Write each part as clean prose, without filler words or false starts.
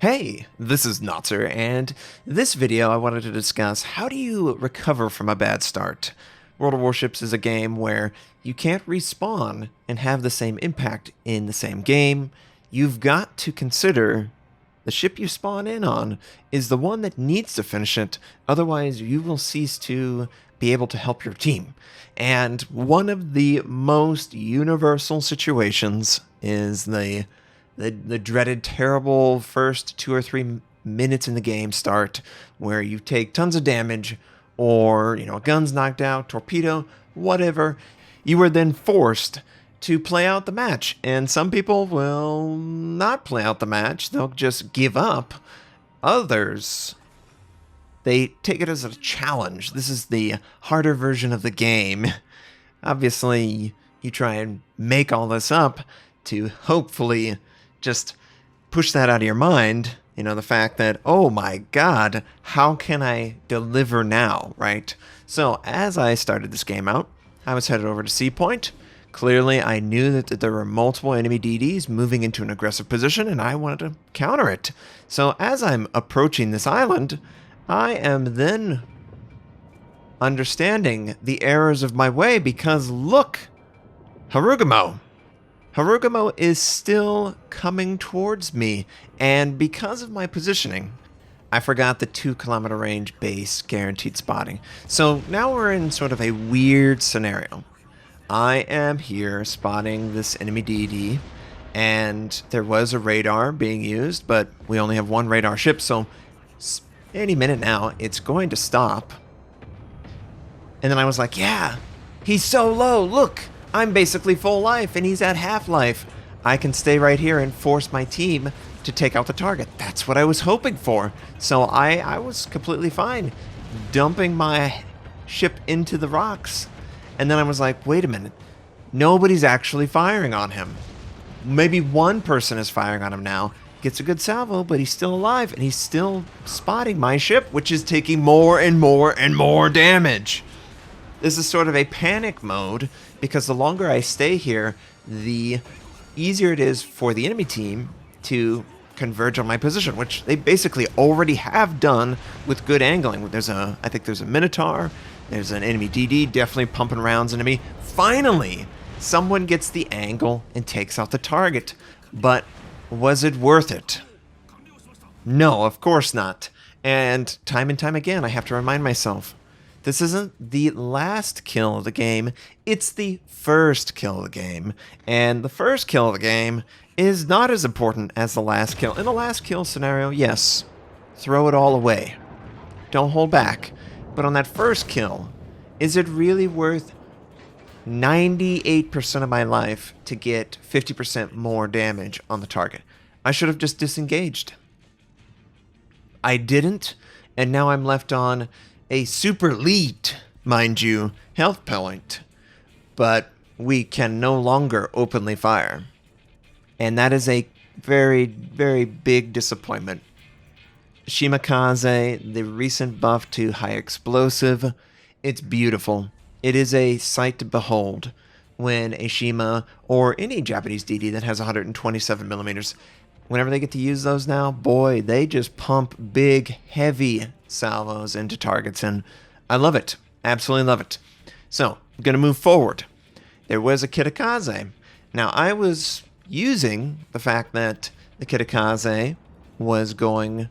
Hey, this is Notser, and this video I wanted to discuss how do you recover from a bad start. World of Warships is a game where you can't respawn and have the same impact in the same game. You've got to consider the ship you spawn in on is the one that needs to finish it, otherwise you will cease to be able to help your team. And one of the most universal situations is the dreaded, terrible first 2 or 3 minutes in the game start where you take tons of damage or, a gun's knocked out, torpedo, whatever. You are then forced to play out the match. And some people will not play out the match. They'll just give up. Others, they take it as a challenge. This is the harder version of the game. Obviously, you try and make all this up to hopefully just push that out of your mind, the fact that, oh my god, how can I deliver now, right? So as I started this game out, I was headed over to Sea Point. Clearly, I knew that there were multiple enemy DDs moving into an aggressive position, and I wanted to counter it. So as I'm approaching this island, I am then understanding the errors of my way because look, Harugamo is still coming towards me, and because of my positioning, I forgot the 2 kilometer range base guaranteed spotting. So now we're in sort of a weird scenario. I am here spotting this enemy DD, and there was a radar being used, but we only have one radar ship, so any minute now it's going to stop. And then I was like, yeah, he's so low, look! I'm basically full life, and he's at half life. I can stay right here and force my team to take out the target. That's what I was hoping for. So I was completely fine dumping my ship into the rocks. And then I was like, wait a minute. Nobody's actually firing on him. Maybe one person is firing on him now. Gets a good salvo, but he's still alive, and he's still spotting my ship, which is taking more and more and more damage. This is sort of a panic mode, because the longer I stay here, the easier it is for the enemy team to converge on my position, which they basically already have done with good angling. I think there's a Minotaur, there's an enemy DD definitely pumping rounds into me. Finally, someone gets the angle and takes out the target. But was it worth it? No, of course not. And time again, I have to remind myself, this isn't the last kill of the game, it's the first kill of the game. And the first kill of the game is not as important as the last kill. In the last kill scenario, yes, throw it all away. Don't hold back. But on that first kill, is it really worth 98% of my life to get 50% more damage on the target? I should have just disengaged. I didn't, and now I'm left on a super elite, mind you, health point, but we can no longer openly fire. And that is a very, very big disappointment. Shimakaze, the recent buff to high explosive, it's beautiful. It is a sight to behold when a Shima or any Japanese DD that has 127 millimeters, whenever they get to use those now, boy, they just pump big, heavy salvos into targets, and I love it. Absolutely love it. So, I'm going to move forward. There was a Shimakaze. Now, I was using the fact that the Shimakaze was going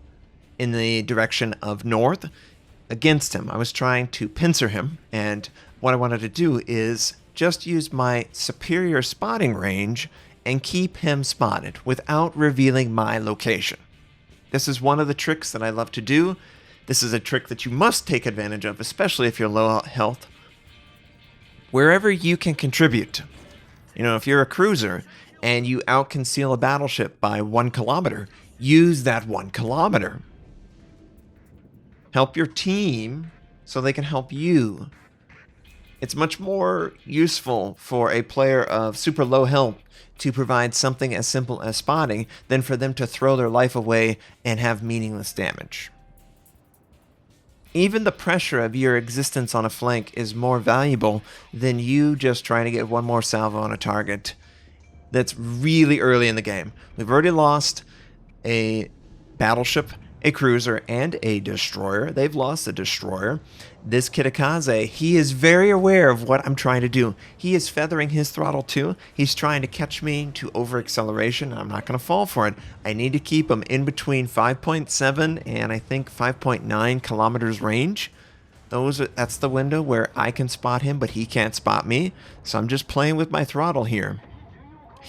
in the direction of north against him. I was trying to pincer him, and what I wanted to do is just use my superior spotting range and keep him spotted without revealing my location. This is one of the tricks that I love to do. This is a trick that you must take advantage of, especially if you're low health. Wherever you can contribute. If you're a cruiser and you out-conceal a battleship by 1 kilometer, use that 1 kilometer. Help your team so they can help you. It's much more useful for a player of super low health to provide something as simple as spotting than for them to throw their life away and have meaningless damage. Even the pressure of your existence on a flank is more valuable than you just trying to get one more salvo on a target that's really early in the game. We've already lost a battleship, a cruiser, and a destroyer. They've lost the destroyer. This Shimakaze, he is very aware of what I'm trying to do. He is feathering his throttle too. He's trying to catch me to over-acceleration. I'm not going to fall for it. I need to keep him in between 5.7 and I think 5.9 kilometers range. That's the window where I can spot him, but he can't spot me. So I'm just playing with my throttle here.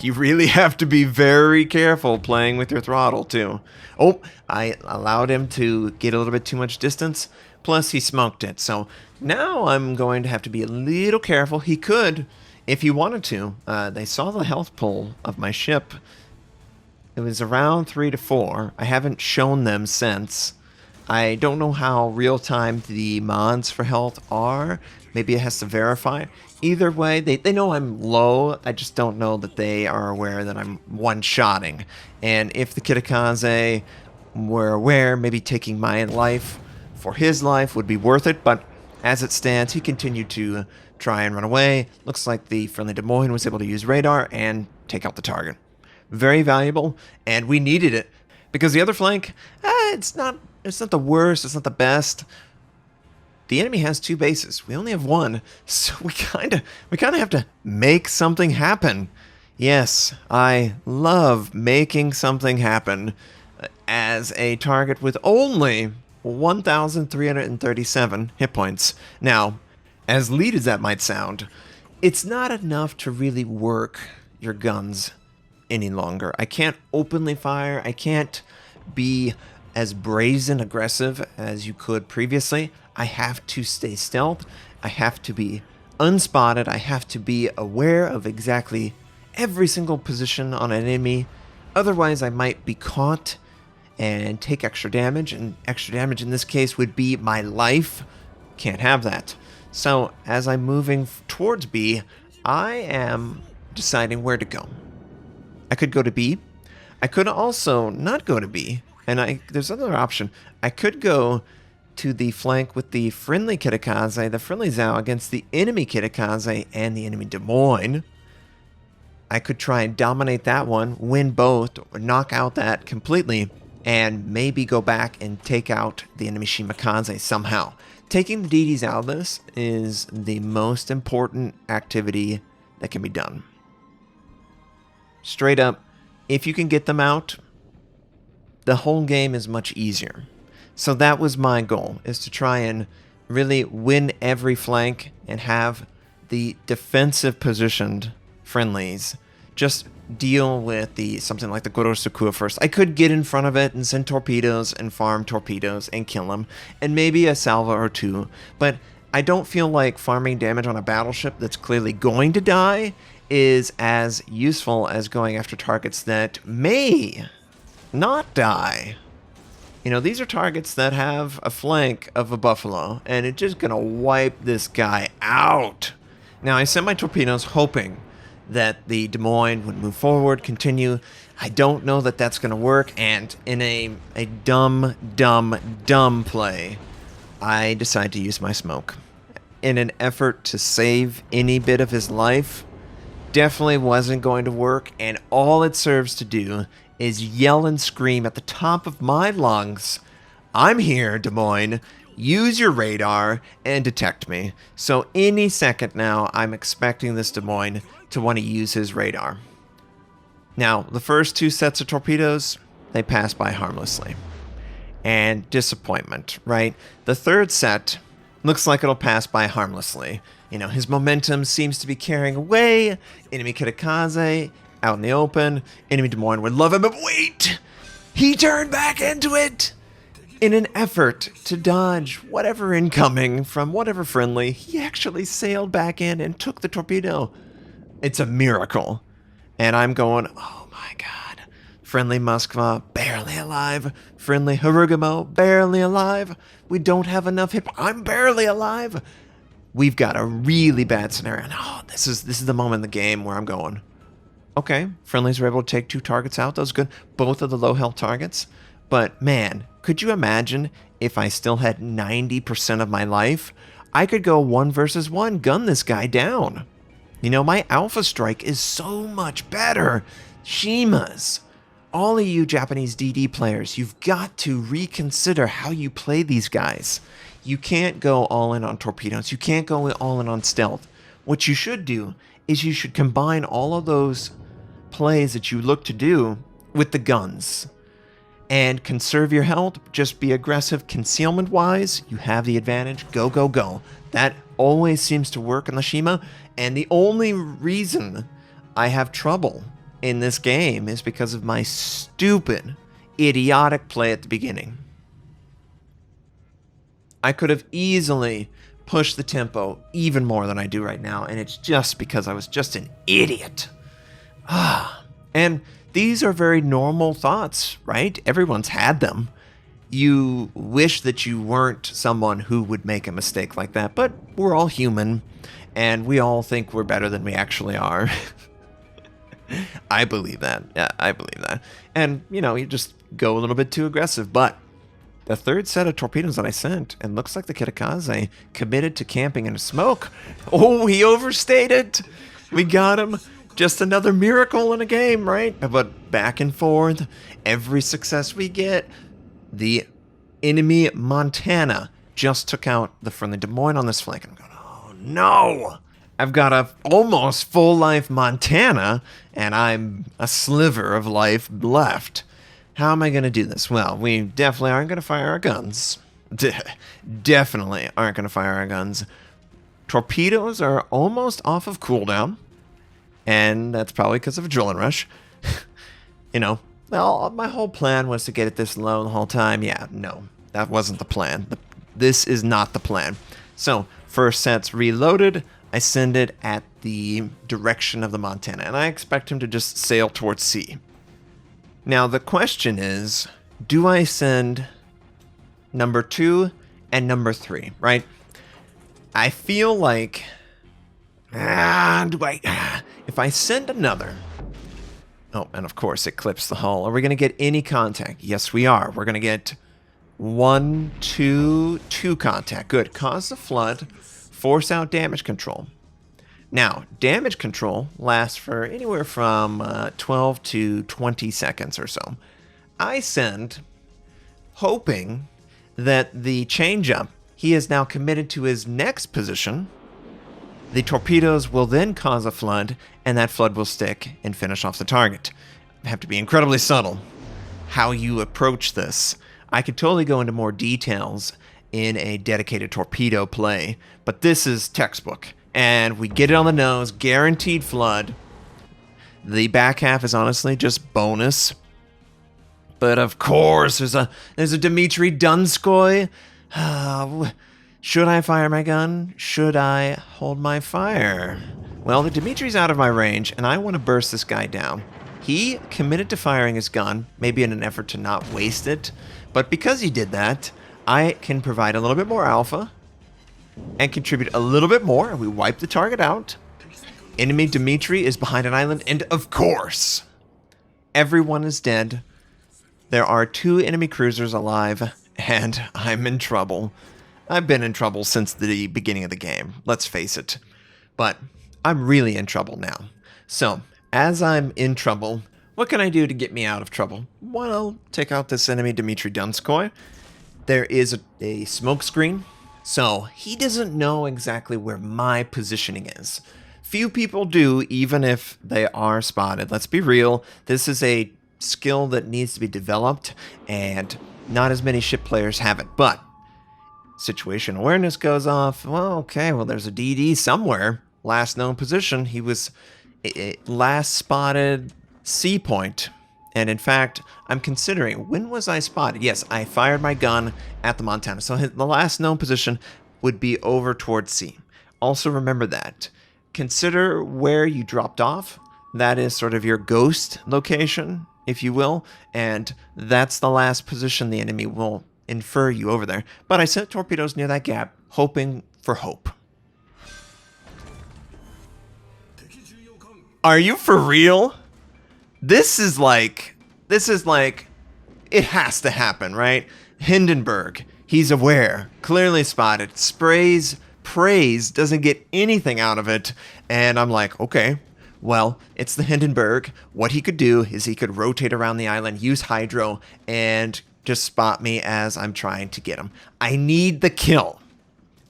You really have to be very careful playing with your throttle, too. Oh, I allowed him to get a little bit too much distance, plus he smoked it. So now I'm going to have to be a little careful. He could, if he wanted to. They saw the health pool of my ship. It was around 3 to 4. I haven't shown them since. I don't know how real-time the mods for health are. Maybe it has to verify. Either way, they know I'm low. I just don't know that they are aware that I'm one-shotting. And if the Shimakaze were aware, maybe taking my life for his life would be worth it. But as it stands, he continued to try and run away. Looks like the friendly Des Moines was able to use radar and take out the target. Very valuable, and we needed it. Because the other flank, it's not the worst, it's not the best. The enemy has 2 bases. We only have 1, so we kind of have to make something happen. Yes, I love making something happen as a target with only 1,337 hit points. Now, as lead as that might sound, it's not enough to really work your guns any longer. I can't openly fire. I can't be as brazen aggressive as you could previously. I have to stay stealth. I have to be unspotted. I have to be aware of exactly every single position on an enemy. Otherwise, I might be caught and take extra damage. And extra damage in this case would be my life. Can't have that. So as I'm moving towards B, I am deciding where to go. I could go to B. I could also not go to B. And there's another option. I could go to the flank with the friendly Shimakaze, the friendly Zhao, against the enemy Shimakaze and the enemy Des Moines. I could try and dominate that one, win both, or knock out that completely, and maybe go back and take out the enemy Shimakaze somehow. Taking the DDs out of this is the most important activity that can be done. Straight up, if you can get them out, the whole game is much easier. So that was my goal, is to try and really win every flank and have the defensive positioned friendlies just deal with something like the Gorosukua first. I could get in front of it and send torpedoes and farm torpedoes and kill them, and maybe a salvo or 2, but I don't feel like farming damage on a battleship that's clearly going to die is as useful as going after targets that may not die. You know, these are targets that have a flank of a buffalo, and it's just gonna wipe this guy out. Now, I sent my torpedoes hoping that the Des Moines would move forward, continue. I don't know that that's gonna work, and in a dumb play, I decide to use my smoke. In an effort to save any bit of his life, definitely wasn't going to work, and all it serves to do is yell and scream at the top of my lungs, "I'm here, Des Moines. Use your radar and detect me." So any second now, I'm expecting this Des Moines to want to use his radar. Now, the first 2 sets of torpedoes, they pass by harmlessly. And disappointment, right? The third set looks like it'll pass by harmlessly. You know, his momentum seems to be carrying away. Enemy Shimakaze out in the open. Enemy Des Moines would love him, but wait! He turned back into it! In an effort to dodge whatever incoming from whatever friendly, he actually sailed back in and took the torpedo. It's a miracle. And I'm going, oh my god. Friendly Moskva, barely alive. Friendly Harugumo, barely alive. We don't have enough hit. I'm barely alive. We've got a really bad scenario. And this is the moment in the game where I'm going, okay, friendlies were able to take 2 targets out. That was good. Both of the low health targets. But man, could you imagine if I still had 90% of my life? I could go 1 versus 1, gun this guy down. You know, my alpha strike is so much better. Shima's. all of you Japanese DD players, you've got to reconsider how you play these guys. You can't go all in on torpedoes. You can't go all in on stealth. What you should do is you should combine all of those plays that you look to do with the guns. And conserve your health. Just be aggressive concealment-wise. You have the advantage. Go, go, go. That always seems to work in the Shima. And the only reason I have trouble in this game is because of my stupid, idiotic play at the beginning. I could have easily pushed the tempo even more than I do right now, and it's just because I was just an idiot. And these are very normal thoughts, right? Everyone's had them. You wish that you weren't someone who would make a mistake like that, but we're all human, and we all think we're better than we actually are. I believe that. Yeah, I believe that. And, you know, you just go a little bit too aggressive. But the third set of torpedoes that I sent, and looks like the Shimakaze committed to camping in a smoke. Oh, he overstated. We got him. Just another miracle in a game, right? But back and forth, every success we get, the enemy Montana just took out the friendly Des Moines on this flank. And I'm going, oh no! I've got a almost full life Montana, and I'm a sliver of life left. How am I going to do this? Well, we definitely aren't going to fire our guns. Definitely aren't going to fire our guns. Torpedoes are almost off of cooldown, and that's probably because of adrenaline rush. You know, well, my whole plan was to get it this low the whole time. Yeah, no, that wasn't the plan. This is not the plan. So, first set's reloaded. I send it at the direction of the Montana, and I expect him to just sail towards sea. Now, the question is, do I send number 2 and number 3, right? I feel like, if I send another, oh, and of course it clips the hull. Are we going to get any contact? Yes, we are. We're going to get 1, 2 contact. Good. Cause the flood. Force out damage control. Now, damage control lasts for anywhere from 12 to 20 seconds or so. I send, hoping that the change-up, he is now committed to his next position. The torpedoes will then cause a flood, and that flood will stick and finish off the target. You have to be incredibly subtle how you approach this. I could totally go into more details in a dedicated torpedo play, but this is textbook, and we get it on the nose, guaranteed flood. The back half is honestly just bonus, but of course there's a Dmitry Donskoy. Should I fire my gun? Should I hold my fire? Well, the Dmitry's out of my range, and I want to burst this guy down. He committed to firing his gun, maybe in an effort to not waste it, but because he did that, I can provide a little bit more alpha and contribute a little bit more. We wipe the target out. Enemy Dmitry is behind an island, and of course, everyone is dead. There are 2 enemy cruisers alive, and I'm in trouble. I've been in trouble since the beginning of the game, let's face it. But I'm really in trouble now. So, as I'm in trouble, what can I do to get me out of trouble? Well, take out this enemy Dmitry Donskoy. There is a smoke screen, so he doesn't know exactly where my positioning is. Few people do, even if they are spotted. Let's be real, this is a skill that needs to be developed, and not as many ship players have it. But situation awareness goes off. Well, okay, well, there's a DD somewhere. Last known position, he was last spotted C point. And in fact, I'm considering, when was I spotted? Yes, I fired my gun at the Montana. So the last known position would be over towards C. Also remember that. Consider where you dropped off. That is sort of your ghost location, if you will. And that's the last position the enemy will infer you over there. But I sent torpedoes near that gap, hoping for hope. Are you for real? This is like, it has to happen, right? Hindenburg, he's aware, clearly spotted, sprays, praise, doesn't get anything out of it, and I'm like, okay, Well, it's the Hindenburg. What he could do is he could rotate around the island, use hydro, and just spot me as I'm trying to get him. I need the kill.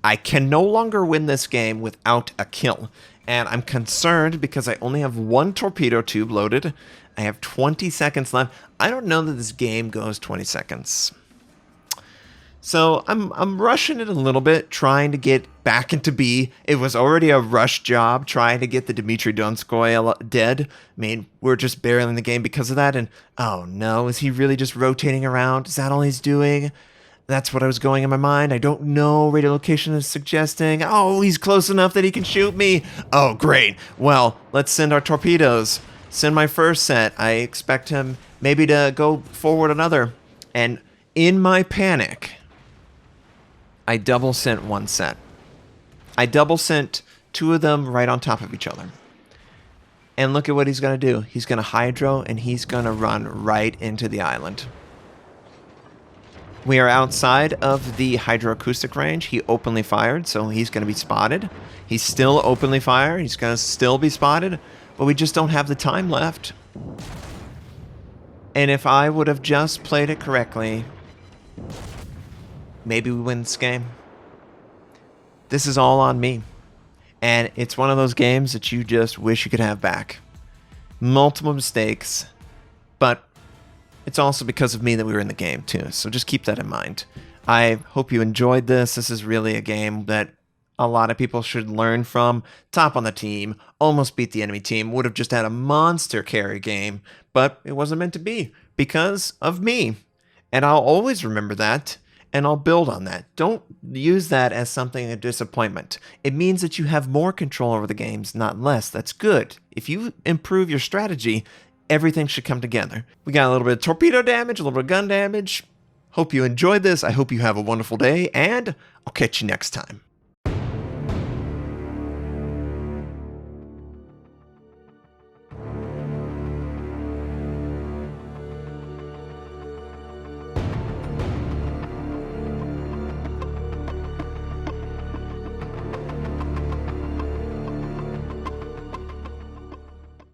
I can no longer win this game without a kill. And I'm concerned because I only have one torpedo tube loaded. I have 20 seconds left. I don't know that this game goes 20 seconds. So I'm rushing it a little bit, trying to get back into B. It was already a rush job trying to get the Dmitry Donskoy dead. I mean, we're just barely in the game because of that. And oh no, is he really just rotating around? Is that all he's doing? That's what I was going in my mind. I don't know. Radiolocation is suggesting, oh, he's close enough that he can shoot me. Oh, great. Well, let's send our torpedoes. Send my first set. I expect him maybe to go forward another. And in my panic, I double sent one set. I double sent two of them right on top of each other. And look at what he's going to do. He's going to hydro and he's going to run right into the island. We are outside of the hydroacoustic range. He openly fired, so he's going to be spotted. He's still openly fired. He's going to still be spotted, but we just don't have the time left. And if I would have just played it correctly, maybe we win this game. This is all on me. And it's one of those games that you just wish you could have back. Multiple mistakes, but it's also because of me that we were in the game too. So just keep that in mind. I hope you enjoyed this. This is really a game that a lot of people should learn from. Top on the team, almost beat the enemy team, would have just had a monster carry game, but it wasn't meant to be because of me. And I'll always remember that. And I'll build on that. Don't use that as something of disappointment. It means that you have more control over the games, not less. That's good. If you improve your strategy, everything should come together. We got a little bit of torpedo damage, a little bit of gun damage. Hope you enjoyed this. I hope you have a wonderful day, and I'll catch you next time.